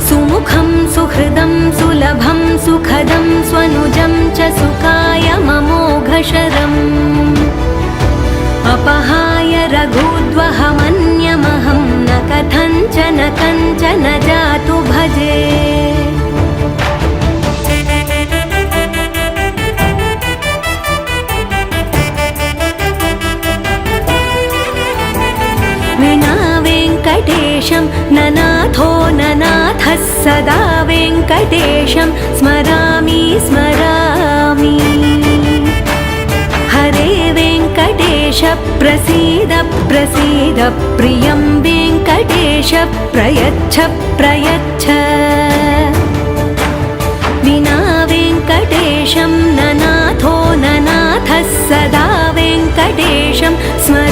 सुमुखं सुहृदं सुलभं सुखदं स्वनुजं च सुखाय ममोघशरम् अपहाय रघुद्वहमन्यमहं न कथञ्चन कञ्चन जातु भजे विना वेङ्कटेशं ननाथो ननाथः सदा वेङ्कटेशं स्मरामि स्मरामि हरे वेङ्कटेश प्रसीद प्रसीद प्रियं वेङ्कटेश प्रयच्छ प्रयच्छ विना वेङ्कटेशं ननाथो ननाथः सदा वेङ्कटेशं स्मरामि